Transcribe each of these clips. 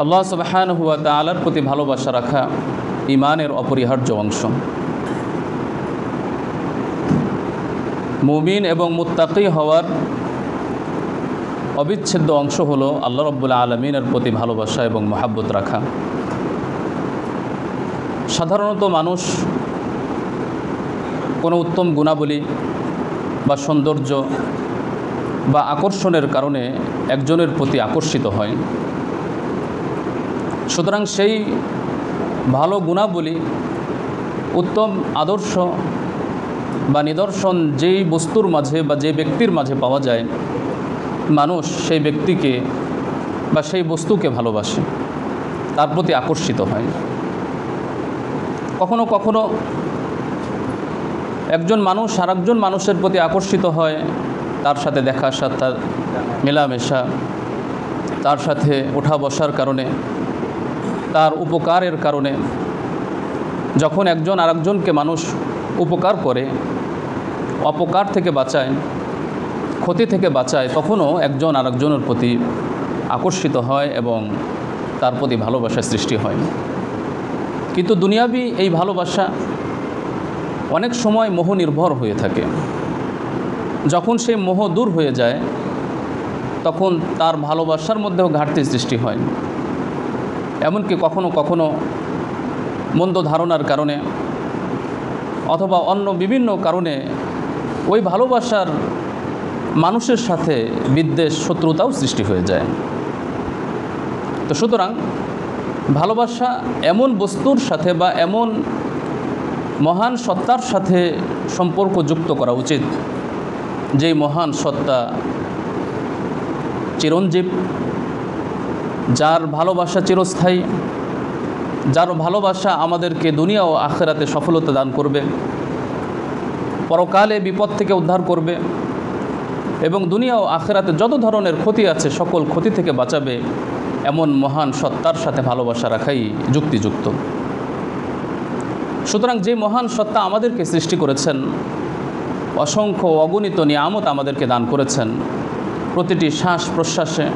আল্লাহ সুবহানাহু ওয়া তাআলার প্রতি ভালোবাসা রাখা ঈমানের অপরিহার্য অংশ। মুমিন এবং মুত্তাকি হওয়ার অবিচ্ছেদ্য অংশ হলো আল্লাহ রাব্বুল আলামিনের প্রতি ভালোবাসা এবং মহাব্বত রাখা। সাধারণত মানুষ কোনো উত্তম গুণাবলী বা সৌন্দর্য বা আকর্ষণের কারণে একজনের প্রতি আকর্ষিত হয়। সুতরাং সেই ভালো গুণাবলী, উত্তম আদর্শ বা নিদর্শন যেই বস্তুর মাঝে বা যে ব্যক্তির মাঝে পাওয়া যায়, মানুষ সেই ব্যক্তিকে বা সেই বস্তুকে ভালোবাসে, তার প্রতি আকর্ষিত হয়। কখনো কখনো একজন মানুষ আরেকজন মানুষের প্রতি আকর্ষিত হয়, তার সাথে দেখা সাক্ষাৎ, মেলামেশা, তার সাথে ওঠা বসার কারণে, তার উপকারের কারণে। যখন একজন আরেকজনকে মানুষ উপকার করে, অপকার থেকে বাঁচায়, ক্ষতি থেকে বাঁচায়, তখনও একজন আরেকজনের প্রতি আকর্ষিত হয় এবং তার প্রতি ভালোবাসা সৃষ্টি হয়। কিন্তু দুনিয়াবি এই ভালোবাসা অনেক সময় মোহনির্ভর হয়ে থাকে। যখন সেই মোহ দূর হয়ে যায়, তখন তার ভালোবাসার মধ্যেও ঘাটতি সৃষ্টি হয়। এমনকি কখনো কখনো মন্দ ধারণার কারণে অথবা অন্য বিভিন্ন কারণে ওই ভালোবাসার মানুষের সাথে বিদ্বেষ, শত্রুতাও সৃষ্টি হয়ে যায়। তো সুতরাং ভালোবাসা এমন বস্তুর সাথে বা এমন মহান সত্তার সাথে সম্পর্ক যুক্ত করা উচিত, যেই মহান সত্তা চিরঞ্জীব, যার ভালোবাসা চিরস্থায়ী, যার ভালোবাসা আমাদেরকে দুনিয়া ও আখিরাতে সফলতা দান করবে, পরকালে বিপদ থেকে উদ্ধার করবে এবং দুনিয়া ও আখিরাতে যত ধরনের ক্ষতি আছে সকল ক্ষতি থেকে বাঁচাবে, এমন মহান সত্তার সাথে ভালোবাসা রাখাই যুক্তিযুক্ত। সুতরাং যে মহান সত্তা আমাদেরকে সৃষ্টি করেছেন, অসংখ্য অগণিত নিয়ামত আমাদেরকে দান করেছেন, প্রতিটি শ্বাস প্রশ্বাসে,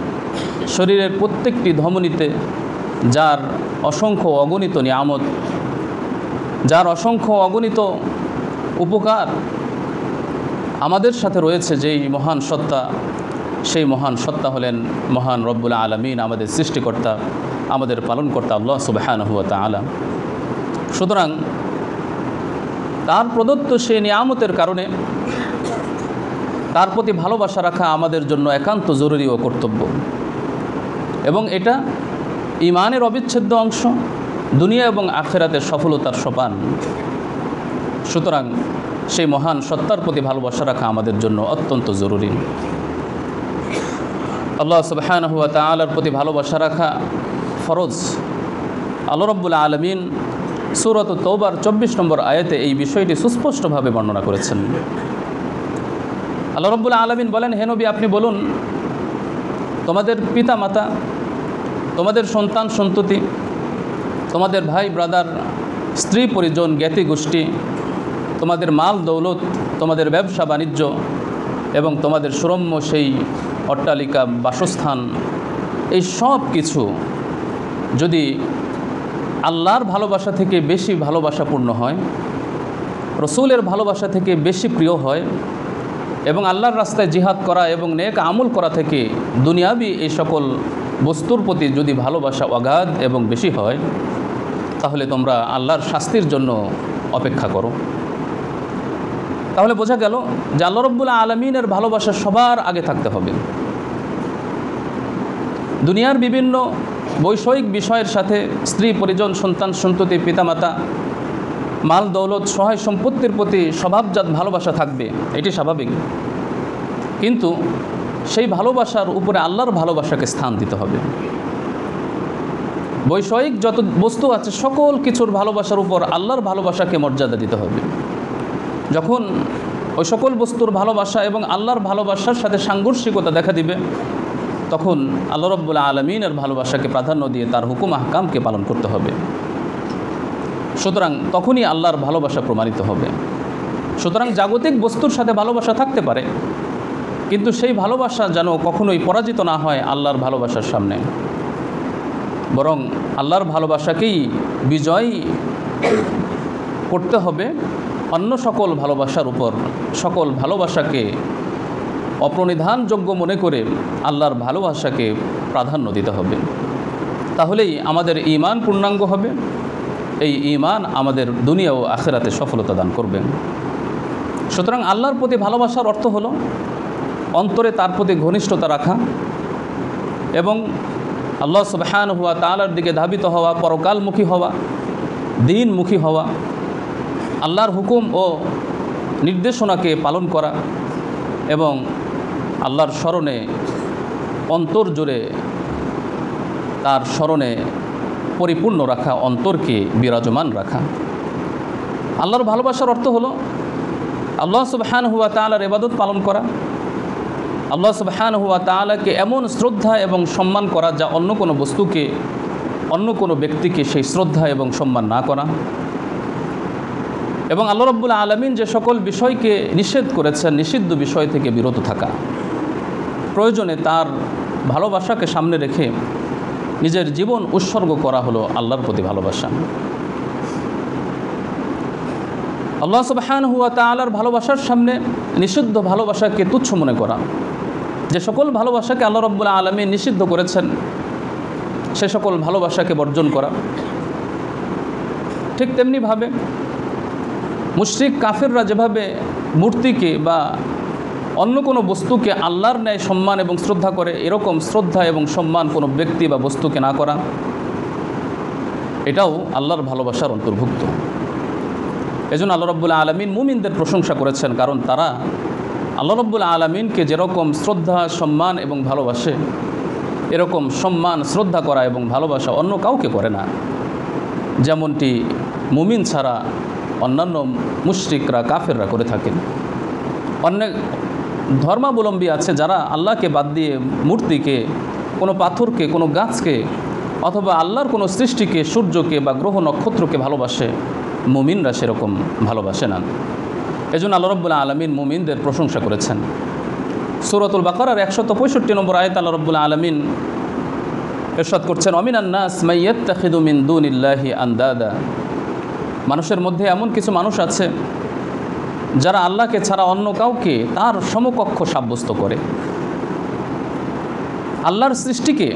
শরীরের প্রত্যেকটি ধমনীতে যার অসংখ্য অগণিত নিয়ামত, যার অসংখ্য অগণিত উপকার আমাদের সাথে রয়েছে, যেই মহান সত্তা, সেই মহান সত্তা হলেন মহান রব্বুল আলামিন, আমাদের সৃষ্টিকর্তা, আমাদের পালনকর্তা আল্লাহ সুবহানাহু ওয়া তাআলা। সুতরাং তার প্রদত্ত সেই নিয়ামতের কারণে তার প্রতি ভালোবাসা রাখা আমাদের জন্য একান্ত জরুরি ও কর্তব্য, এবং এটা ঈমানের অবিচ্ছেদ্য অংশ, দুনিয়া এবং আখিরাতের সফলতার সোপান। সুতরাং সেই মহান সত্তার প্রতি ভালোবাসা রাখা আমাদের জন্য অত্যন্ত জরুরি। আল্লাহ সুবহানাহু ওয়া তাআলার প্রতি ভালোবাসা রাখা ফরজ। আল্লাহ রাব্বুল আলামিন সূরাত তাওবার 24 নম্বর আয়াতে এই বিষয়টি সুস্পষ্টভাবে বর্ণনা করেছেন। আল্লাহ রাব্বুল আলামিন বলেন, হে নবী, আপনি বলুন, তোমাদের পিতা মাতা, তোমাদের সন্তান সন্ততি, তোমাদের ভাই ব্রাদার, স্ত্রী পরিজন, জ্ঞাতি গোষ্ঠী, তোমাদের মাল দৌলত, তোমাদের ব্যবসা বাণিজ্য এবং তোমাদের সুরম্য সেই অট্টালিকা, বাসস্থান, এই সব কিছু যদি আল্লাহর ভালোবাসা থেকে বেশি ভালোবাসাপূর্ণ হয়, রসুলের ভালোবাসা থেকে বেশি প্রিয় হয় এবং আল্লাহর রাস্তায় জিহাদ করা এবং নেক আমল করা থেকে দুনিয়াবি এই সকল বস্তুর প্রতি যদি ভালোবাসা অগাধ এবং বেশি হয়, তাহলে তোমরা আল্লাহর শাস্তির জন্য অপেক্ষা করো। তাহলে বোঝা গেল যে আল্লাহ রাব্বুল আলামিনের ভালোবাসা সবার আগে থাকতে হবে। দুনিয়ার বিভিন্ন বৈষয়িক বিষয়ের সাথে স্ত্রী পরিজন, সন্তান সন্ততি, পিতামাতা, মাল দৌলত, সহায় সম্পত্তির প্রতি স্বভাবজাত ভালোবাসা থাকবে, এটি স্বাভাবিক। কিন্তু সেই ভালোবাসার উপরে আল্লাহর ভালোবাসাকে স্থান দিতে হবে। বৈষয়িক যত বস্তু আছে সকল কিছুর ভালোবাসার উপর আল্লাহর ভালোবাসাকে মর্যাদা দিতে হবে। যখন ওই সকল বস্তুর ভালোবাসা এবং আল্লাহর ভালোবাসার সাথে সাংঘর্ষিকতা দেখা দিবে, তখন আল্লাহ রাব্বুল আলামিনের ভালোবাসাকে প্রাধান্য দিয়ে তার হুকুম আহকামকে পালন করতে হবে। সুতরাং তখনই আল্লাহর ভালোবাসা প্রমাণিত হবে। সুতরাং জাগতিক বস্তুর সাথে ভালোবাসা থাকতে পারে, কিন্তু সেই ভালোবাসা যেন কখনোই পরাজিত না হয় আল্লাহর ভালোবাসার সামনে। বরং আল্লাহর ভালোবাসাকেই বিজয় করতে হবে অন্য সকল ভালোবাসার উপর। সকল ভালোবাসাকে অপ্রণিধানযোগ্য মনে করে আল্লাহর ভালোবাসাকে প্রাধান্য দিতে হবে। তাহলেই আমাদের ঈমান পূর্ণাঙ্গ হবে। এই ঈমান আমাদের দুনিয়া ও আখিরাতে সফলতা দান করবে। সুতরাং আল্লাহর প্রতি ভালোবাসার অর্থ হলো অন্তরে তার প্রতি ঘনিষ্ঠতা রাখা এবং আল্লাহ সুবহানাহু ওয়া তাআলার দিকে ধাবিত হওয়া, পরকালমুখী হওয়া, দ্বীনমুখী হওয়া, আল্লাহর হুকুম ও নির্দেশনাকে পালন করা এবং আল্লাহর স্মরণে অন্তর জুড়ে তার স্মরণে পরিপূর্ণ রাখা, অন্তরকে বিরাজমান রাখা। আল্লাহর ভালোবাসার অর্থ হলো আল্লাহ সুবহানাহু ওয়া তাআলার ইবাদত পালন করা, আল্লাহ সুবহানাহু ওয়া তাআলাকে এমন শ্রদ্ধা এবং সম্মান করা যা অন্য কোনো বস্তুকে, অন্য কোনো ব্যক্তিকে সেই শ্রদ্ধা এবং সম্মান না করা, এবং আল্লাহ রাব্বুল আলামিন যে সকল বিষয়কে নিষেধ করেছেন নিষিদ্ধ বিষয় থেকে বিরত থাকা। প্রয়োজনে তার ভালোবাসাকে সামনে রেখে নিজের জীবন উৎসর্গ করা হলো আল্লাহর প্রতি ভালোবাসা। আল্লাহ সুবহানাহু ওয়া তাআলার ভালোবাসার সামনে নিষিদ্ধ ভালোবাসাকে তুচ্ছ মনে করা। যে সকল ভালোবাসাকে আল্লাহ রাব্বুল আলামিন নিষিদ্ধ করেছেন সে সকল ভালোবাসাকে বর্জন করা। ঠিক তেমনিভাবে মুশরিক কাফিররা যেভাবে মূর্তিকে বা অন্য কোনো বস্তুকে আল্লাহর ন্যায় সম্মান এবং শ্রদ্ধা করে, এরকম শ্রদ্ধা এবং সম্মান কোনো ব্যক্তি বা বস্তুকে না করা, এটাও আল্লাহর ভালোবাসার অন্তর্ভুক্ত। এজন্য আল্লাহ রাব্বুল আলামিন মুমিনদের প্রশংসা করেছেন, কারণ তারা আল্লাহ রাব্বুল আলামিনকে যেরকম শ্রদ্ধা, সম্মান এবং ভালোবাসে, এরকম সম্মান, শ্রদ্ধা করা এবং ভালোবাসা অন্য কাউকে করে না। যেমনটি মুমিন ছাড়া অন্যান্য মুশরিকরা, কাফেররা করে থাকেন। অনেক ধর্মাবলম্বী আছে যারা আল্লাহকে বাদ দিয়ে মূর্তিকে, কোনো পাথরকে, কোনো গাছকে অথবা আল্লাহর কোনো সৃষ্টিকে, সূর্যকে বা গ্রহ নক্ষত্রকে ভালোবাসে। মুমিনরা সেরকম ভালোবাসে না। এজন্য আল্লাহ রাব্বুল আলামিন মুমিনদের প্রশংসা করেছেন। সূরাতুল বাকারার 165 নম্বর আয়াতে আল্লাহ রাব্বুল আলামিন ইরশাদ করছেন, ওয়ামিনান নাস মাইয়াত্তাখিযু মিন দুনিল্লাহি আনদাদা। মানুষের মধ্যে এমন কিছু মানুষ আছে যারা আল্লাহকে ছাড়া অন্য কাউকে তার সমকক্ষ সাব্যস্ত করে। আল্লাহর সৃষ্টিকে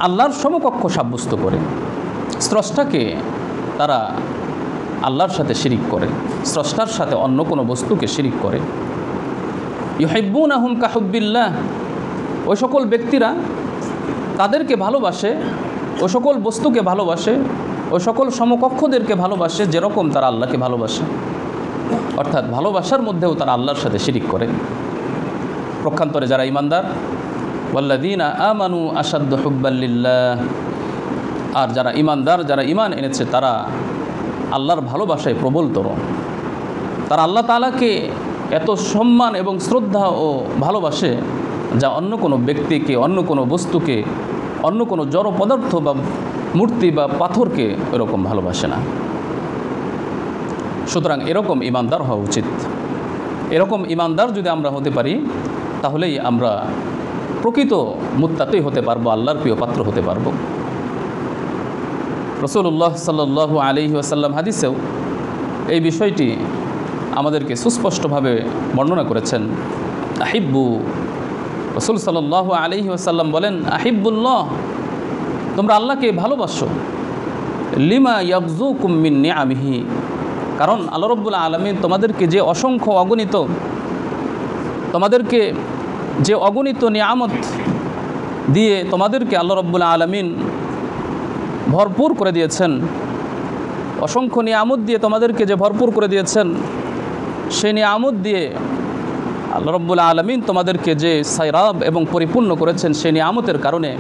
আল্লাহর সমকক্ষ সাব্যস্ত করে। স্রষ্টাকে তারা আল্লাহর সাথে শিরিক করে, স্রষ্টার সাথে অন্য কোনো বস্তুকে শিরিক করে। ইউহিব্বুনাহুম কাহুব্বিল্লাহ। ওই সকল ব্যক্তিরা তাদেরকে ভালোবাসে, ওই সকল বস্তুকে ভালোবাসে, ওই সকল সমকক্ষদেরকে ভালোবাসে যেরকম তারা আল্লাহকে ভালোবাসে। অর্থাৎ ভালোবাসার মধ্যেও তারা আল্লাহর সাথে শিরিক করে। পক্ষান্তরে যারা ঈমানদার, ওয়াল্লাযীনা আমানু আশাদ্দু হুব্বাল লিল্লাহ, আর যারা ঈমানদার, যারা ঈমান এনেছে তারা আল্লাহর ভালোবাসায় প্রবলতর। তারা আল্লাহ তাআলাকে এত সম্মান এবং শ্রদ্ধা ও ভালোবাসে যা অন্য কোনো ব্যক্তিকে, অন্য কোনো বস্তুকে, অন্য কোনো জড় পদার্থ বা মূর্তি বা পাথরকে এরকম ভালোবাসে না। সুতরাং এরকম ঈমানদার হওয়া উচিত। এরকম ঈমানদার যদি আমরা হতে পারি তাহলেই আমরা প্রকৃত মুত্তাকি হতে পারবো, আল্লাহর প্রিয় পাত্র হতে পারবো। রাসূলুল্লাহ সাল্লাল্লাহু আলাইহি ওয়াসাল্লাম হাদিসেও এই বিষয়টি আমাদেরকে সুস্পষ্টভাবে বর্ণনা করেছেন। আহিব্বু, রাসূল সাল্লাল্লাহু আলাইহি ওয়াসাল্লাম বলেন, আহিব্বুল্লাহ, তোমরা আল্লাহকে ভালোবাসো। লিমা ইয়াগযুকুম মিন নিআমিহি, কারণ আল্লাহ রাব্বুল আলামিন তোমাদেরকে যে অসংখ্য অগণিত, তোমাদেরকে যে অগণিত নিয়ামত দিয়ে তোমাদেরকে আল্লাহ রাব্বুল আলামিন ভরপুর করে দিয়েছেন, অসংখ্য নিয়ামত দিয়ে তোমাদেরকে যে ভরপুর করে দিয়েছেন, সেই নিয়ামত দিয়ে আল্লাহ রাব্বুল আলামিন তোমাদেরকে যে সায়রাব এবং পরিপূর্ণ করেছেন, সেই নিয়ামতের কারণে,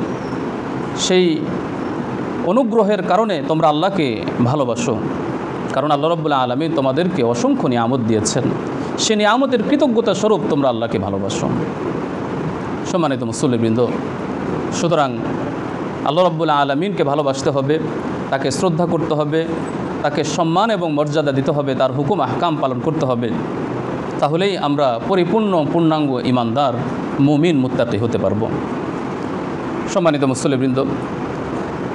সেই অনুগ্রহের কারণে তোমরা আল্লাহকে ভালোবাসো। কারণ আল্লাহ রাব্বুল আলামিন তোমাদেরকে অসংখ্য নিয়ামত দিয়েছেন, সেই নিয়ামতের কৃতজ্ঞতা স্বরূপ তোমরা আল্লাহকে ভালোবাসো। সম্মানিত মুসল্লিবৃন্দ, সুতরাং আল্লাহ রাব্বুল আলামিনকে ভালোবাসতে হবে, তাকে শ্রদ্ধা করতে হবে, তাকে সম্মান এবং মর্যাদা দিতে হবে, তার হুকুম আহকাম পালন করতে হবে। তাহলেই আমরা পরিপূর্ণ, পূর্ণাঙ্গ ঈমানদার, মুমিন, মুত্তাকি হতে পারব। সম্মানিত মুসল্লিবৃন্দ,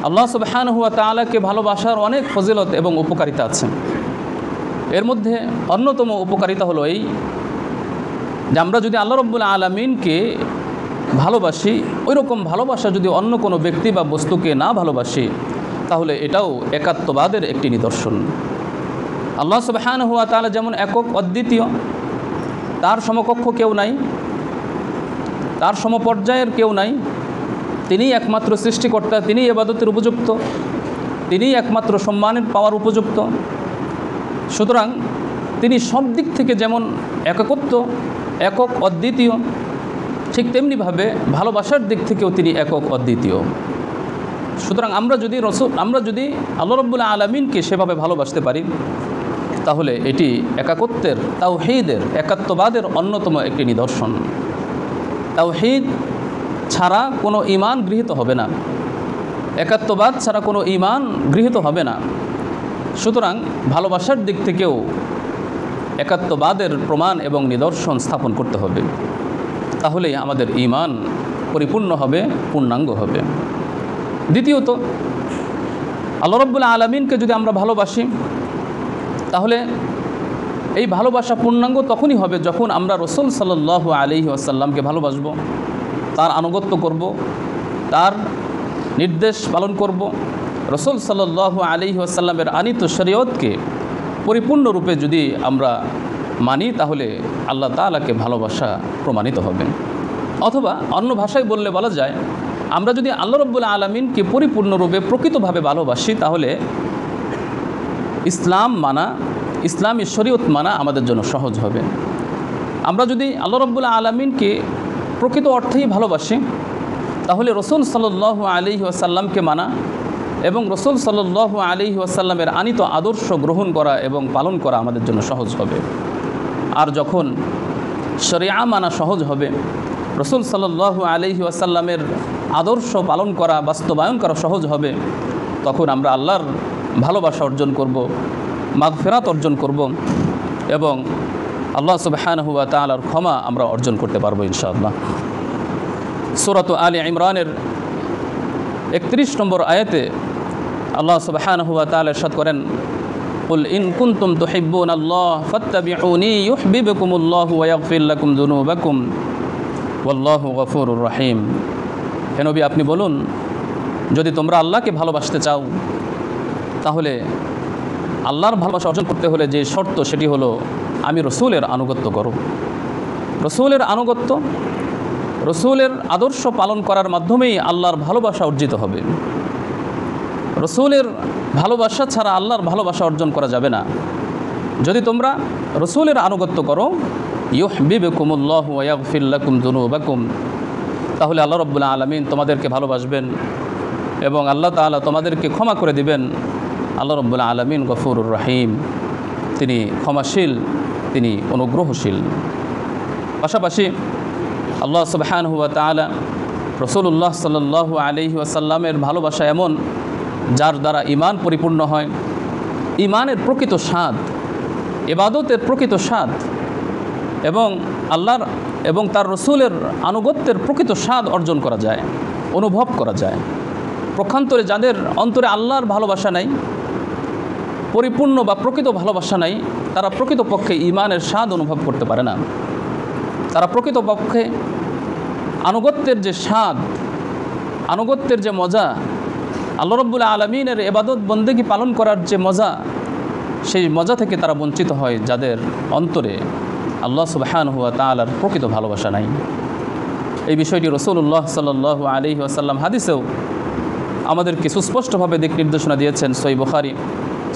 আল্লাহ সুবহানাহু ওয়া তাআলাকে ভালোবাসার অনেক ফজিলত এবং উপকারিতা আছে। এর মধ্যে অন্যতম উপকারিতা হলো এই যে আমরা যদি আল্লাহ রাব্বুল আলামিনকে ভালোবাসি, ওই রকম ভালোবাসা যদি অন্য কোনো ব্যক্তি বা বস্তুকে না ভালোবাসি, তাহলে এটাও একাত্মবাদের একটি নিদর্শন। আল্লাহ সুবহানাহু ওয়া তাআলা যেমন একক অদ্বিতীয়, তার সমকক্ষ কেউ নাই, তার সমপর্যায়ের কেউ নাই, তিনিই একমাত্র সৃষ্টিকর্তা, তিনিই ইবাদতের উপযুক্ত, তিনিই একমাত্র সম্মানের পাওয়ার উপযুক্ত। সুতরাং তিনি সব দিক থেকে যেমন একত্ব, একক অদ্বিতীয়, ঠিক তেমনিভাবে ভালোবাসার দিক থেকেও তিনি একক অদ্বিতীয়। সুতরাং আমরা যদি আল্লাহ রাব্বুল আলামিনকে সেভাবে ভালোবাসতে পারি, তাহলে এটি একাকত্বের, তাওহীদের, একাত্মবাদের অন্যতম একটি নিদর্শন। তাওহীদ ছাড়া কোনো ঈমান গৃহীত হবে না, একাত্মবাদ ছাড়া কোনো ঈমান গৃহীত হবে না। সুতরাং ভালোবাসার দিক থেকেও একাত্মবাদের প্রমাণ এবং নিদর্শন স্থাপন করতে হবে, তাহলেই আমাদের ঈমান পরিপূর্ণ হবে, পূর্ণাঙ্গ হবে। দ্বিতীয়ত, আল্লাহ রাব্বুল আলামিনকে যদি আমরা ভালোবাসি, তাহলে এই ভালোবাসা পূর্ণাঙ্গ তখনই হবে যখন আমরা রাসূল সাল্লাল্লাহু আলাইহি ওয়াসাল্লামকে ভালোবাসব, তার আনুগত্য করব, তার নির্দেশ পালন করব, রাসূল সাল্লাল্লাহু আলাইহি ওয়াসাল্লামের আনিত শরীয়তকে পরিপূর্ণরূপে যদি আমরা মানি, তাহলে আল্লাহ তাআলাকে ভালোবাসা প্রমাণিত হবে। অথবা অন্য ভাষায় বললে বলা যায়, আমরা যদি আল্লাহ রাব্বুল আলামিনকে পরিপূর্ণরূপে প্রকৃতভাবে ভালোবাসি, তাহলে ইসলাম মানা, ইসলামী শরীয়ত মানা আমাদের জন্য সহজ হবে। আমরা যদি আল্লাহ রাব্বুল আলামিনকে প্রকৃত অর্থেই ভালোবাসি, তাহলে রাসূল সাল্লাল্লাহু আলাইহি ওয়াসাল্লামকে মানা এবং রাসূল সাল্লাল্লাহু আলাইহি ওয়াসাল্লামের আনিত আদর্শ গ্রহণ করা এবং পালন করা আমাদের জন্য সহজ হবে। আর যখন শরিয়া মানা সহজ হবে, রাসূল সাল্লাল্লাহু আলাইহি ওয়াসাল্লামের আদর্শ পালন করা, বাস্তবায়ন করা সহজ হবে, তখন আমরা আল্লাহর ভালোবাসা অর্জন করব, মাগফিরাত অর্জন করব এবং আল্লাহ সুবহানাহু ওয়া তাআলার ক্ষমা আমরা অর্জন করতে পারবো ইনশাআল্লাহ। সূরা আলে ইমরানের 31 নম্বর আয়াতে আল্লাহ সুবহানাহু ওয়া তাআলা ইরশাদ করেন, কুল ইন কুনতুম তুহিব্বুনাল্লাহ ফাত্তাবিউনি ইউহিব্বুকুমুল্লাহু ওয়া ইয়াগফির লাকুম যুনুবাকুম ওয়াল্লাহু গফুরুর রহিম। হে নবী, আপনি বলুন, যদি তোমরা আল্লাহকে ভালোবাসতে চাও, তাহলে আল্লাহর ভালোবাসা অর্জন করতে হলে যে শর্ত, সেটি হলো আমি রসুলের আনুগত্য করো। রসুলের আনুগত্য, রসুলের আদর্শ পালন করার মাধ্যমেই আল্লাহর ভালোবাসা অর্জিত হবে। রসুলের ভালোবাসা ছাড়া আল্লাহর ভালোবাসা অর্জন করা যাবে না। যদি তোমরা রসুলের আনুগত্য করো, ইউহিব্বুকুমুল্লাহু ওয়া ইয়াগফির লাকুম যুনুবাকুম, তাহলে আল্লাহ রাব্বুল আলামিন তোমাদেরকে ভালোবাসবেন এবং আল্লাহ তাআলা তোমাদেরকে ক্ষমা করে দিবেন। আল্লাহ রাব্বুল আলামিন গফুরুর রহিম, তিনি ক্ষমাশীল, তিনি অনুগ্রহশীল। পাশাপাশি আল্লাহ সুবহানাহু ওয়া তাআলা রাসূলুল্লাহ সাল্লাল্লাহু আলাইহি ওয়াসাল্লামের ভালোবাসা এমন, যার দ্বারা ঈমান পরিপূর্ণ হয়, ঈমানের প্রকৃত স্বাদ, ইবাদতের প্রকৃত স্বাদ এবং আল্লাহর এবং তার রসুলের আনুগত্যের প্রকৃত স্বাদ অর্জন করা যায়, অনুভব করা যায়। পক্ষান্তরে যাদের অন্তরে আল্লাহর ভালোবাসা নাই, পরিপূর্ণ বা প্রকৃত ভালোবাসা নাই, তারা প্রকৃতপক্ষে ঈমানের স্বাদ অনুভব করতে পারে না। তারা প্রকৃতপক্ষে আনুগত্যের যে স্বাদ, আনুগত্যের যে মজা, আল্লাহ রাব্বুল আলামিনের ইবাদত বন্দেগী পালন করার যে মজা, সেই মজা থেকে তারা বঞ্চিত হয়, যাদের অন্তরে আল্লাহ সুবহানাহু ওয়া তাআলার প্রকৃত ভালোবাসা নাই। এই বিষয়টি রাসূলুল্লাহ সাল্লাল্লাহু আলাইহি ওয়াসাল্লাম হাদিসেও আমাদেরকে সুস্পষ্টভাবে দিক নির্দেশনা দিয়েছেন। সহিহ বুখারী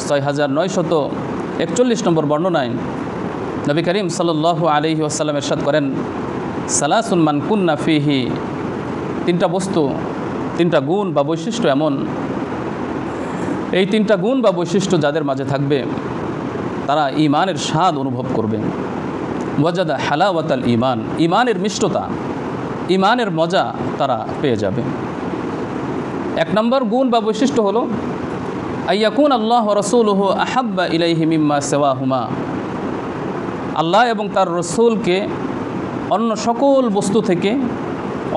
6941 নম্বর বর্ণনায় নবী করিম সাল্লাল্লাহু আলাইহি ওয়াসাল্লাম ইরশাদ করেন, সালাসুন মান কুন্না ফিহি, তিনটা বস্তু, তিনটা গুণ বা বৈশিষ্ট্য এমন, এই তিনটা গুণ বা বৈশিষ্ট্য যাদের মাঝে থাকবে, তারা ঈমানের স্বাদ অনুভব করবে। ওয়াজাদা হালাওয়াতাল ঈমান, ঈমানের মিষ্টতা, ঈমানের মজা তারা পেয়ে যাবে। এক নম্বর গুণ বা বৈশিষ্ট্য হলো আইয়াকুন আল্লাহ ওয়া রাসূলুহু আহাব্বা ইলাইহি মিম্মা সিওয়াহুমা, আল্লাহ এবং তার রসুলকে অন্য সকল বস্তু থেকে,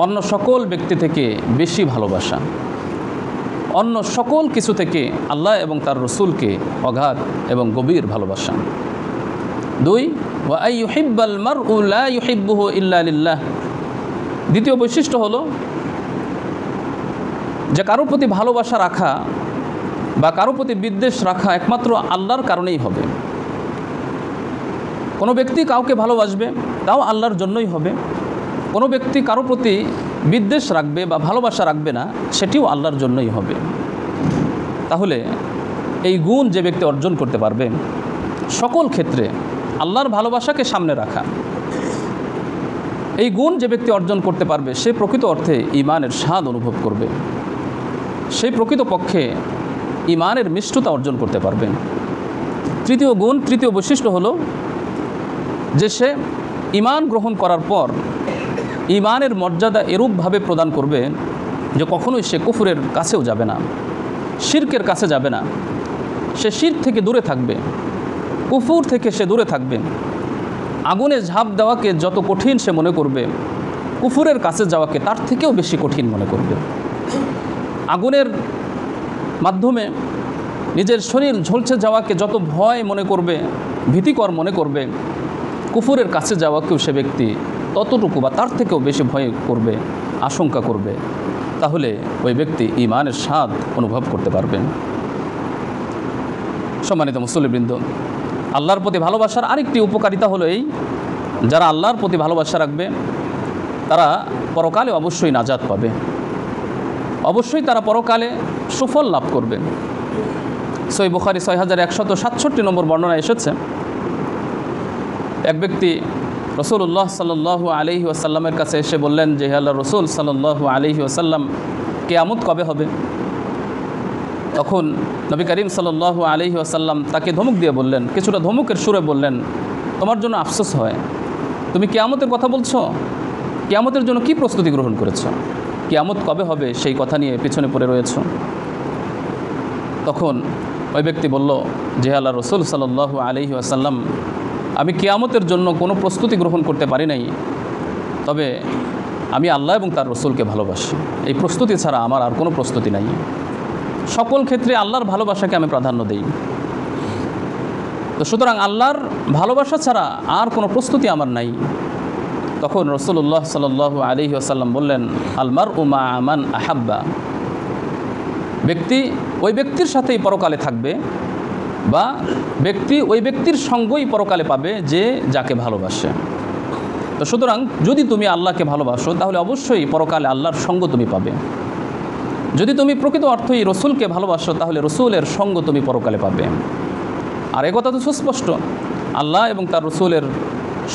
অন্য সকল ব্যক্তি থেকে বেশি ভালোবাসা। অন্য সকল কিছু থেকে আল্লাহ এবং তার রসুলকে অগাধ এবং গভীর ভালোবাসা। 2 ওয়া আইয়ুহিব্বাল মারউ লা ইউহিব্বুহু ইল্লা লিল্লাহ। দ্বিতীয় বৈশিষ্ট্য হলো যে কারোর প্রতি ভালোবাসা রাখা বা কারোর প্রতি বিদ্বেষ রাখা একমাত্র আল্লাহর কারণেই হবে। কোনো ব্যক্তি কাউকে ভালোবাসবে তাও আল্লাহর জন্যই হবে, কোনো ব্যক্তি কারোর প্রতি বিদ্বেষ রাখবে বা ভালোবাসা রাখবে না, সেটিও আল্লাহর জন্যই হবে। তাহলে এই গুণ যে ব্যক্তি অর্জন করতে পারবে, সকল ক্ষেত্রে আল্লাহর ভালোবাসাকে সামনে রাখা, এই গুণ যে ব্যক্তি অর্জন করতে পারবে, সে প্রকৃত অর্থে ঈমানের স্বাদ অনুভব করবে, সেই প্রকৃতপক্ষে ঈমানের মিষ্টতা অর্জন করতে পারবে। তৃতীয় গুণ, তৃতীয় বৈশিষ্ট্য হলো যে সে ঈমান গ্রহণ করার পর ঈমানের মর্যাদা এরূপভাবে প্রদান করবে যে কখনোই সে কুফরের কাছেও যাবে না, শিরকের কাছে যাবে না, সে শিরক থেকে দূরে থাকবে, কুফর থেকে সে দূরে থাকবে। আগুনে ঝাঁপ দেওয়াকে যত কঠিন সে মনে করবে, কুফরের কাছে যাওয়াকে তার থেকেও বেশি কঠিন মনে করবে। আগুনের মাধ্যমে নিজের শরীর ঝলসে যাওয়াকে যত ভয় মনে করবে, ভীতিকর মনে করবে, কুফরের কাছে যাওয়াকেও সে ব্যক্তি ততটুকু বা তার থেকেও বেশি ভয় করবে, আশঙ্কা করবে। তাহলে ওই ব্যক্তি ঈমানের স্বাদ অনুভব করতে পারবেন। সম্মানিত মুসল্লিবৃন্দ, আল্লাহর প্রতি ভালোবাসার আরেকটি উপকারিতা হলো এই, যারা আল্লাহর প্রতি ভালোবাসা রাখবে তারা পরকালে অবশ্যই নাজাত পাবে, অবশ্যই তারা পরকালে সুফল লাভ করবে। সহিহ বুখারী 6167 নম্বর বর্ণনা এসেছে, এক ব্যক্তি রাসূলুল্লাহ সাল্লাল্লাহু আলাইহি ওয়াসাল্লামের কাছে এসে বললেন যে, হে আল্লাহর রাসূল সাল্লাল্লাহু আলাইহি ওয়াসাল্লাম, কিয়ামত কবে হবে? তখন নবী করিম সাল্লাল্লাহু আলাইহি ওয়াসাল্লাম তাকে ধমক দিয়ে বললেন, কিছুটা ধমকের সুরে বললেন, তোমার জন্য আফসোস হয়, তুমি কিয়ামতের কথা বলছো, কিয়ামতের জন্য কি প্রস্তুতি গ্রহণ করেছ? কিয়ামত কবে হবে সেই কথা নিয়ে পিছনে পড়ে রয়েছ। তখন ওই ব্যক্তি বলল যে, আল্লাহর রাসূল সাল্লাল্লাহু আলাইহি ওয়াসাল্লাম, আমি কিয়ামতের জন্য কোনো প্রস্তুতি গ্রহণ করতে পারি নাই, তবে আমি আল্লাহ এবং তার রসুলকে ভালোবাসি, এই প্রস্তুতি ছাড়া আমার আর কোনো প্রস্তুতি নাই, সকল ক্ষেত্রে আল্লাহর ভালোবাসাকে আমি প্রাধান্য দিই। তো সুতরাং আল্লাহর ভালোবাসা ছাড়া আর কোনো প্রস্তুতি আমার নাই। তখন রাসূলুল্লাহ সাল্লাল্লাহু আলাইহি ওয়াসাল্লাম বললেন, আল মারউ মা'a মান আহাব্বা, ব্যক্তি ওই ব্যক্তির সাথেই পরকালে থাকবে বা ব্যক্তি ওই ব্যক্তির সঙ্গই পরকালে পাবে যে যাকে ভালোবাসে। তো সুতরাং যদি তুমি আল্লাহকে ভালোবাসো তাহলে অবশ্যই পরকালে আল্লাহর সঙ্গ তুমি পাবে। যদি তুমি প্রকৃত অর্থেই রসুলকে ভালোবাসো তাহলে রসুলের সঙ্গ তুমি পরকালে পাবে। আর এ কথা তো সুস্পষ্ট, আল্লাহ এবং তার রসুলের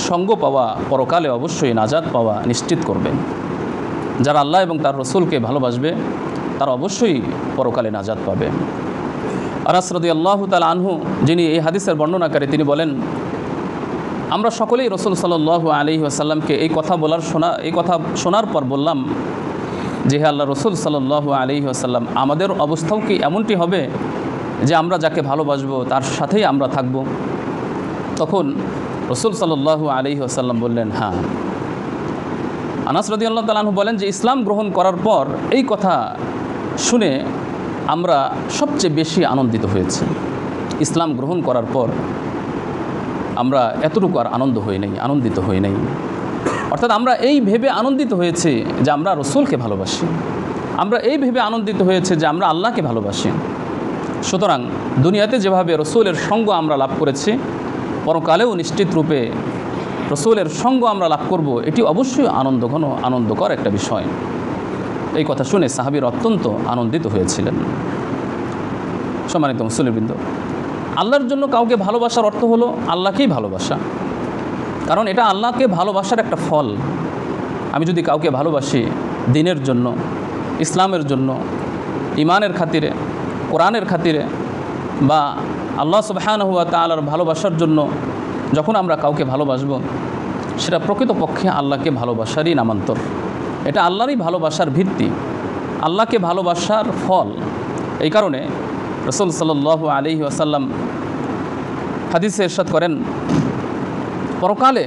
সঙ্গ পাওয়া পরকালে অবশ্যই নাজাত পাওয়া নিশ্চিত করবে। যারা আল্লাহ এবং তার রসুলকে ভালোবাসবে তারা অবশ্যই পরকালে নাজাত পাবে। আনাস রাদিয়াল্লাহু তাআলা আনহু, যিনি এই হাদিসের বর্ণনাকারী, তিনি বলেন, আমরা সকলেই রাসূল সাল্লাল্লাহু আলাইহি ওয়াসাল্লামকে এই কথা শোনার পর বললাম যে, হে আল্লাহ রাসূল সাল্লাল্লাহু আলাইহি ওয়াসাল্লাম, আমাদের অবস্থাও কি এমনটি হবে যে আমরা যাকে ভালোবাসবো তার সাথেই আমরা থাকব? তখন রাসূল সাল্লাল্লাহু আলাইহি ওয়াসাল্লাম বললেন, হ্যাঁ। আনাস রাদিয়াল্লাহু তাআলা আনহু বলেন যে, ইসলাম গ্রহণ করার পর এই কথা শুনে আমরা সবচেয়ে বেশি আনন্দিত হয়েছি। ইসলাম গ্রহণ করার পর আমরা এতটুকু আর আনন্দিত হই নাই। অর্থাৎ আমরা এই ভেবে আনন্দিত হয়েছি যে আমরা রসুলকে ভালোবাসি, আমরা এই ভেবে আনন্দিত হয়েছে যে আমরা আল্লাহকে ভালোবাসি। সুতরাং দুনিয়াতে যেভাবে রসুলের সঙ্গ আমরা লাভ করেছি, পরকালেও নিশ্চিত রূপে রসুলের সঙ্গ আমরা লাভ করব, এটি অবশ্যই আনন্দঘন আনন্দকর একটা বিষয়। এই কথা শুনে সাহাবীর অত্যন্ত আনন্দিত হয়েছিলেন। সম্মানিত মুসল্লিবৃন্দ, আল্লাহর জন্য কাউকে ভালোবাসার অর্থ হলো আল্লাহকেই ভালোবাসা, কারণ এটা আল্লাহকে ভালোবাসার একটা ফল। আমি যদি কাউকে ভালোবাসি দ্বীনের জন্য, ইসলামের জন্য, ঈমানের খাতিরে, কোরআনের খাতিরে বা আল্লাহ সুবহানাহু ওয়া তাআলার ভালোবাসার জন্য যখন আমরা কাউকে ভালোবাসব, সেটা প্রকৃতপক্ষে আল্লাহকে ভালোবাসারই নামান্তর। এটা আল্লাহরই ভালোবাসার ভিত্তি, আল্লাহকে ভালোবাসার ফল। এই কারণে রাসূল সাল্লাল্লাহু আলাইহি ওয়াসাল্লাম হাদিসে ইরশাদ করেন, পরকালে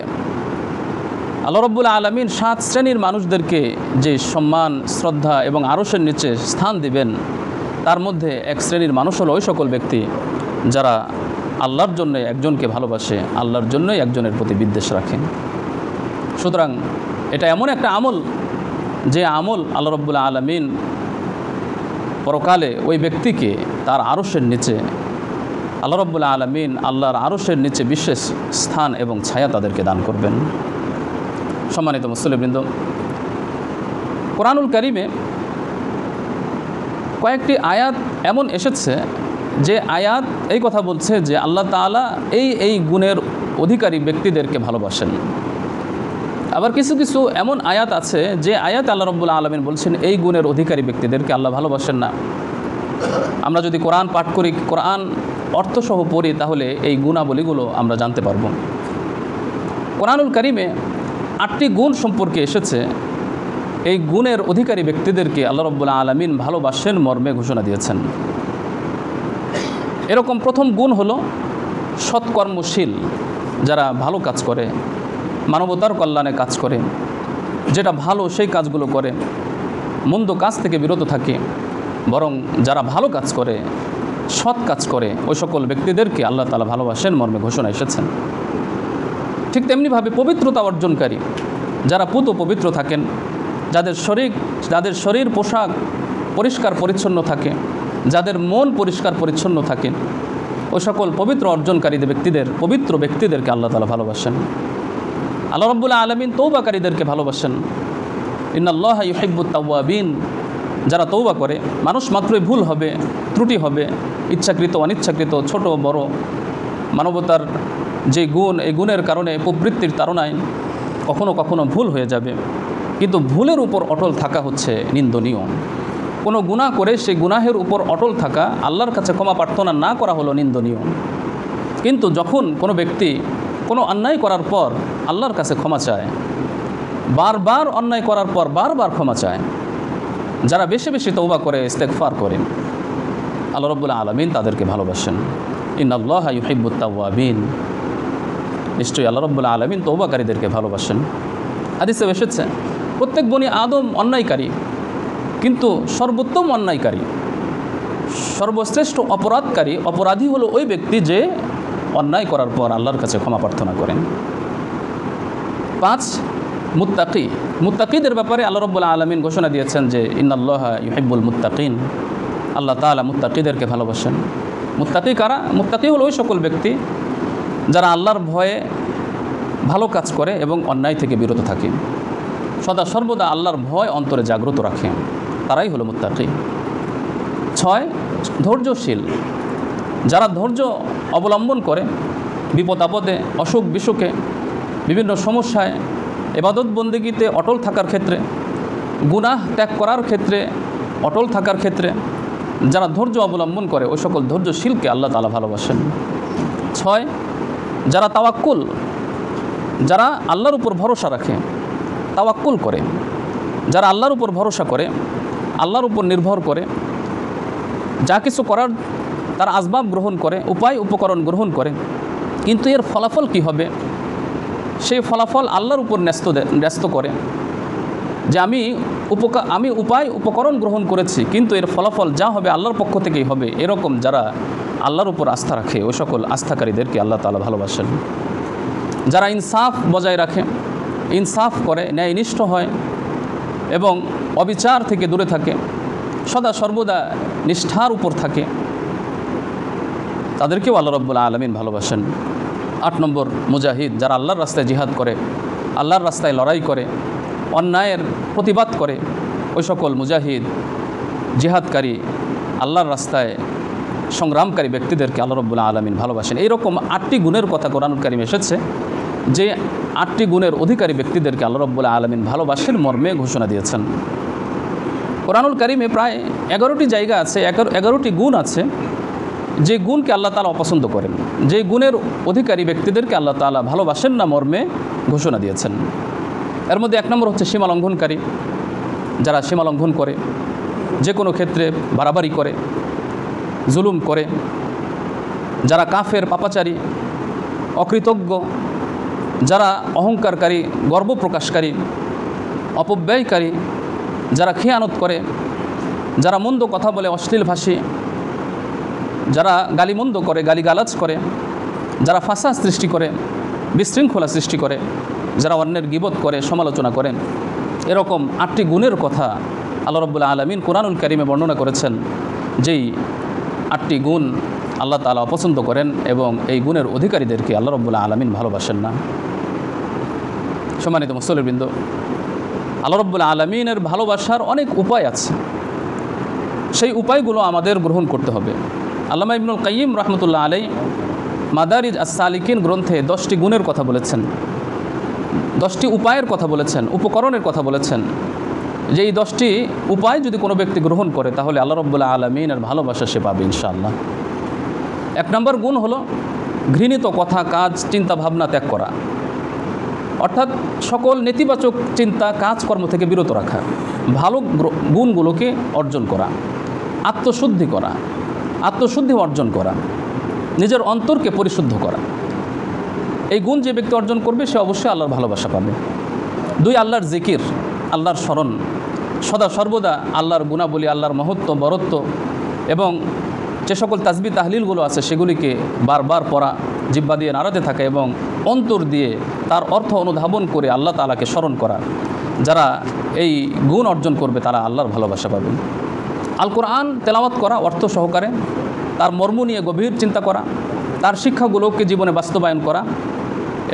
আল্লাহ রাব্বুল আলামিন 7 শ্রেণীর মানুষদেরকে যে সম্মান, শ্রদ্ধা এবং আরশের নিচে স্থান দিবেন, তার মধ্যে এক শ্রেণীর মানুষ হলো ওই সকল ব্যক্তি যারা আল্লাহর জন্য একজনকে ভালোবাসে, আল্লাহর জন্যই একজনের প্রতি বিদ্বেষ রাখে। সুতরাং এটা এমন একটা আমল, যে আমল আল্লাহ রাব্বুল আলামিন পরকালে ওই ব্যক্তিকে তার আরশের নিচে, আল্লাহ রাব্বুল আলামিন আল্লাহর আরশের নিচে বিশেষ স্থান এবং ছায়া তাদেরকে দান করবেন। সম্মানিত মুসলিমবৃন্দ, কোরআনুল কারীমে কয়েকটি আয়াত এমন এসেছে যে আয়াত এই কথা বলছে যে আল্লাহ তাআলা এই গুণের অধিকারী ব্যক্তিদেরকে ভালোবাসেন। আবার কিছু কিছু এমন আয়াত আছে যে আয়াত আল্লাহ রাব্বুল আলামিন বলছেন এই গুণের অধিকারী ব্যক্তিদেরকে আল্লাহ ভালোবাসেন না। আমরা যদি কোরআন পাঠ করি, কোরআন অর্থসহ পড়ি, তাহলে এই গুণাবলীগুলো আমরা জানতে পারব। কোরআনুল কারীমে 8টি গুণ সম্পর্কে এসেছে। এই গুণের অধিকারী ব্যক্তিদেরকে আল্লাহ রাব্বুল আলামিন ভালোবাসেন মর্মে ঘোষণা দিয়েছেন। এরকম প্রথম গুণ হলো সৎকর্মশীল, যারা ভালো কাজ করে, মানবতার কল্যাণে কাজ করে, যেটা ভালো সেই কাজগুলো করে, মন্দ কাজ থেকে বিরত থাকে, বরং যারা ভালো কাজ করে, সৎ কাজ করে, ওই সকল ব্যক্তিদেরকে আল্লাহ তাআলা ভালোবাসেন মর্মে ঘোষণা এসেছেন। ঠিক তেমনিভাবে পবিত্রতা অর্জনকারী, যারা পুত পবিত্র থাকেন, যাদের শরীর পোশাক পরিষ্কার পরিচ্ছন্ন থাকে, যাদের মন পরিষ্কার পরিচ্ছন্ন থাকে, ওই সকল পবিত্র অর্জনকারীদের পবিত্র ব্যক্তিদেরকে আল্লাহ তাআলা ভালোবাসেন। আল্লাহ রাব্বুল আলামিন তওবাকারীদেরকে ভালোবাসেন। ইন্নাল্লাহা ইউহিব্বুত তাওয়াবিন, যারা তওবা করে, মানুষ মাত্রই ভুল হবে, ত্রুটি হবে, ইচ্ছাকৃত অনিচ্ছাকৃত, ছোট বড়, মানবতার যে গুণ, এই গুণের কারণে প্রবৃত্তির তাড়নায় কখনো কখনো ভুল হয়ে যাবে, কিন্তু ভুলের উপর অটল থাকা হচ্ছে নিন্দনীয়। কোনো গুনাহ করে সেই গুনাহের উপর অটল থাকা, আল্লাহর কাছে ক্ষমা প্রার্থনা না করা হলো নিন্দনীয়। কিন্তু যখন কোনো ব্যক্তি কোনো অন্যায় করার পর আল্লাহর কাছে ক্ষমা চায়, বারবার অন্যায় করার পর বারবার ক্ষমা চায়, যারা বেশি বেশি তওবা করে, ইস্তেগফার করেন, আল্লাহ রাব্বুল আলামিন তাদেরকে ভালোবাসেন। ইন্নাল্লাহা ইউহিব্বুত তাওয়াবিন, নিশ্চয়ই আল্লাহ রাব্বুল আলামিন তওবাকারীদেরকে ভালোবাসেন। হাদিসে এসেছে প্রত্যেক বনি আদম অন্যায়কারী, কিন্তু সর্বোত্তম অন্যায়কারী, সর্বশ্রেষ্ঠ অপরাধী হলো ওই ব্যক্তি যে অন্যায় করার পর আল্লাহর কাছে ক্ষমা প্রার্থনা করেন। 5, মুত্তাকিদের ব্যাপারে আল্লাহ রাব্বুল আলামিন ঘোষণা দিয়েছেন যে ইন্নাল্লাহা ইউহিব্বুল মুত্তাকিন, আল্লাহ তাআলা মুত্তাকিদেরকে ভালোবাসেন। মুত্তাকি কারা? মুত্তাকি হলো ওই সকল ব্যক্তি যারা আল্লাহর ভয়ে ভালো কাজ করে এবং অন্যায় থেকে বিরত থাকে, সদা সর্বদা আল্লাহর ভয় অন্তরে জাগ্রত রাখে, তারাই হলো মুত্তাকি। 6, ধৈর্যশীল, যারা ধৈর্য অবলম্বন করে, বিপদ আপদে, অসুখ বিসুখে, বিভিন্ন সমস্যায়, ইবাদত বন্দেগীতে অটল থাকার ক্ষেত্রে, গুনাহ ত্যাগ করার ক্ষেত্রে অটল থাকার ক্ষেত্রে যারা ধৈর্য অবলম্বন করে, ওই সকল ধৈর্যশীলকে আল্লাহ তাআলা ভালোবাসেন। 6, যারা তাওয়াক্কুল, যারা আল্লাহর উপর ভরসা রাখে, তাওয়াক্কুল করে, যারা আল্লাহর উপর ভরসা করে, আল্লাহর উপর নির্ভর করে, যা কিছু করার তার আসবাব গ্রহণ করে, উপায় উপকরণ গ্রহণ করে, কিন্তু এর ফলাফল কি হবে সেই ফলাফল আল্লাহর উপর ন্যস্ত করে, যে আমি উপায় উপকরণ গ্রহণ করেছি, কিন্তু এর ফলাফল যা হবে আল্লাহর পক্ষ থেকেই হবে। এরকম যারা আল্লাহর উপর আস্থা রাখে, ওই সকল আস্থাকারীদেরকে আল্লাহ তাআলা ভালোবাসেন। যারা ইনসাফ বজায় রাখে, ইনসাফ করে, ন্যায়নিষ্ঠ হয় এবং অবিচার থেকে দূরে থাকে, সদা সর্বদা নিষ্ঠার উপর থাকে, তাদেরকেও আল্লাহ রাব্বুল আলামিন ভালোবাসেন। 8 নম্বর, মুজাহিদ, যারা আল্লাহর রাস্তায় জিহাদ করে, আল্লাহর রাস্তায় লড়াই করে, অন্যায়ের প্রতিবাদ করে, ওই সকল মুজাহিদ, জিহাদকারী, আল্লাহর রাস্তায় সংগ্রামকারী ব্যক্তিদেরকে আল্লাহ রাব্বুল আলামিন ভালোবাসেন। এইরকম 8টি গুণের কথা কোরআনুল কারীমে এসেছে, যে 8টি গুণের অধিকারী ব্যক্তিদেরকে আল্লাহ রাব্বুল আলামিন ভালোবাসেন মর্মে ঘোষণা দিয়েছেন। কোরআনুল কারীমে প্রায় 11টি জায়গা আছে, 11টি গুণ আছে, যে গুণকে আল্লাহ তাআলা অপছন্দ করেন, যে গুণের অধিকারী ব্যক্তিদেরকে আল্লাহ তাআলা ভালোবাসেন না মর্মে ঘোষণা দিয়েছেন। এর মধ্যে 1 নম্বর হচ্ছে সীমা লঙ্ঘনকারী, যারা সীমা লঙ্ঘন করে, যে কোনো ক্ষেত্রে বাড়াবাড়ি করে, জুলুম করে, যারা কাফের, পাপাচারী, অকৃতজ্ঞ, যারা অহংকারকারী, গর্ব প্রকাশকারী, অপব্যয়কারী, যারা খেয়ানত করে, যারা মন্দ কথা বলে, অশ্লীল ভাষী, যারা গালিমন্দ করে, গালিগালাজ করে, যারা ফাসাদ সৃষ্টি করে, বিশৃঙ্খলা সৃষ্টি করে, যারা অন্যের গীবত করে, সমালোচনা করে, এরকম 8টি গুণের কথা আল্লাহ রাব্বুল আলামিন কুরআনুল কারীমে বর্ণনা করেছেন, যেই 8টি গুণ আল্লাহ তাআলা অপছন্দ করেন এবং এই গুণের অধিকারীদেরকে আল্লাহ রাব্বুল আলামিন ভালোবাসেন না। সম্মানিত মুসল্লিবৃন্দ, আল্লাহ রাব্বুল আলামিনের ভালোবাসার অনেক উপায় আছে, সেই উপায়গুলো আমাদের গ্রহণ করতে হবে। আল্লামা ইবনুল কাইয়িম রাহমাতুল্লাহ আলাইহি মাদারিজ আস-সালিকিন গ্রন্থে 10টি গুণের কথা বলেছেন, 10টি উপায়ের কথা বলেছেন, উপকরণের কথা বলেছেন, যে এই 10টি উপায় যদি কোনো ব্যক্তি গ্রহণ করে তাহলে আল্লাহ রাব্বুল আলামিনের ভালোবাসা সে পাবে ইনশাআল্লাহ। 1 নম্বর গুণ হলো ঘৃণিত কথা, কাজ, চিন্তা ভাবনা ত্যাগ করা, অর্থাৎ সকল নেতিবাচক চিন্তা, কাজকর্ম থেকে বিরত রাখা, ভালো গুণগুলোকে অর্জন করা, আত্মশুদ্ধি করা, আত্মশুদ্ধি অর্জন করা, নিজের অন্তরকে পরিশুদ্ধ করা। এই গুণ যে ব্যক্তি অর্জন করবে সে অবশ্যই আল্লাহর ভালোবাসা পাবে। 2 আল্লাহর জিকির, আল্লাহর স্মরণ, সদা সর্বদা আল্লাহর গুণাবলী, আল্লাহর মহত্ব, বরত্ব এবং যে সকল তাসবিহ তাহলিলগুলো আছে সেগুলিকে বারবার পড়া, জিহ্বা দিয়ে নাড়াতে থাকা এবং অন্তর দিয়ে তার অর্থ অনুধাবন করে আল্লাহ তাআলাকে স্মরণ করা। যারা এই গুণ অর্জন করবে তারা আল্লাহর ভালোবাসা পাবে। আল কোরআন তেলাওয়াত করা অর্থ সহকারে, তার মর্ম নিয়ে গভীর চিন্তা করা, তার শিক্ষাগুলোকে জীবনে বাস্তবায়ন করা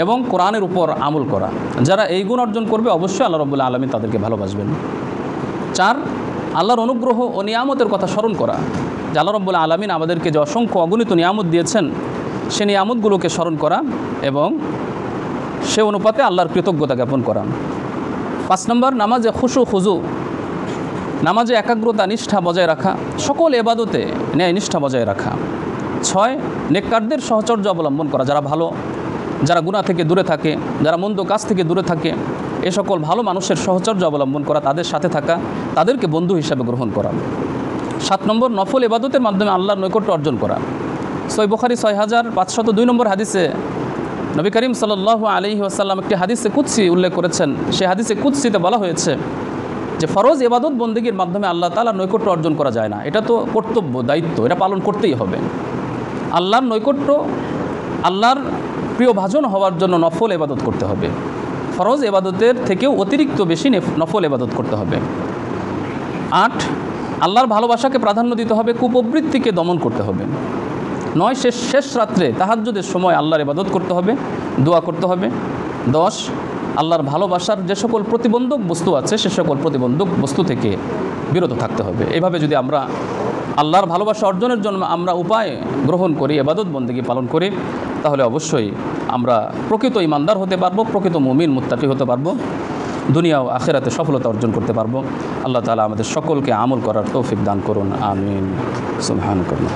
এবং কোরআনের উপর আমল করা। যারা এই গুণ অর্জন করবে অবশ্যই আল্লাহ রাব্বুল আলামিন তাদেরকে ভালোবাসবেন। 4 আল্লাহর অনুগ্রহ ও নিয়ামতের কথা স্মরণ করা, যে আল্লাহ রাব্বুল আলামিন আমাদেরকে যে অসংখ্য অগণিত নিয়ামত দিয়েছেন সে নিয়ামতগুলোকে স্মরণ করা এবং সে অনুপাতে আল্লাহর কৃতজ্ঞতা জ্ঞাপন করা। 5 নম্বর নামাজে খুশু খুজু, নামাজে একাগ্রতা, নিষ্ঠা বজায় রাখা, সকল ইবাদতে ন্যায় নিষ্ঠা বজায় রাখা। 6 নেককারদের সহচর্য অবলম্বন করা, যারা ভালো, যারা গুনাহ থেকে দূরে থাকে, যারা মন্দ কাজ থেকে দূরে থাকে, এ সকল ভালো মানুষের সহচর্য অবলম্বন করা, তাদের সাথে থাকা, তাদেরকে বন্ধু হিসাবে গ্রহণ করা। 7 নম্বর নফল ইবাদতের মাধ্যমে আল্লাহর নৈকট্য অর্জন করা। সহিহ বুখারী 6502 নম্বর হাদিসে নবী করিম সাল্লাল্লাহু আলাইহি ওয়াসাল্লাম একটি হাদিসে কুদসি উল্লেখ করেছেন। সেই হাদিসে কুদসিতে বলা হয়েছে যে ফরজ ইবাদত বন্দেগীর মাধ্যমে আল্লাহ তাআলার নৈকট্য অর্জন করা যায় না, এটা তো কর্তব্য, দায়িত্ব, এটা পালন করতেই হবে। আল্লাহর নৈকট্য, আল্লাহর প্রিয় ভাজন হওয়ার জন্য নফল ইবাদত করতে হবে, ফরজ ইবাদতের থেকেও অতিরিক্ত বেশি নফল ইবাদত করতে হবে। 8 আল্লাহর ভালোবাসাকে প্রাধান্য দিতে হবে, কুপ্রবৃত্তিকে দমন করতে হবে। 9 শেষ রাত্রে তাহাজ্জুদের সময় আল্লাহর ইবাদত করতে হবে, দোয়া করতে হবে। 10 আল্লাহর ভালোবাসার যে সকল প্রতিবন্ধক বস্তু আছে সে সকল প্রতিবন্ধক বস্তু থেকে বিরত থাকতে হবে। এইভাবে যদি আমরা আল্লাহর ভালোবাসা অর্জনের জন্য আমরা উপায় গ্রহণ করি, ইবাদত বন্দেগী পালন করি, তাহলে অবশ্যই আমরা প্রকৃত ইমানদার হতে পারবো, প্রকৃত মুমিন মুত্তাকি হতে পারবো, দুনিয়া ও আখিরাতে সফলতা অর্জন করতে পারবো। আল্লাহ তাআলা আমাদের সকলকে আমল করার তৌফিক দান করুন, আমিন। সুবহানাল্লাহ।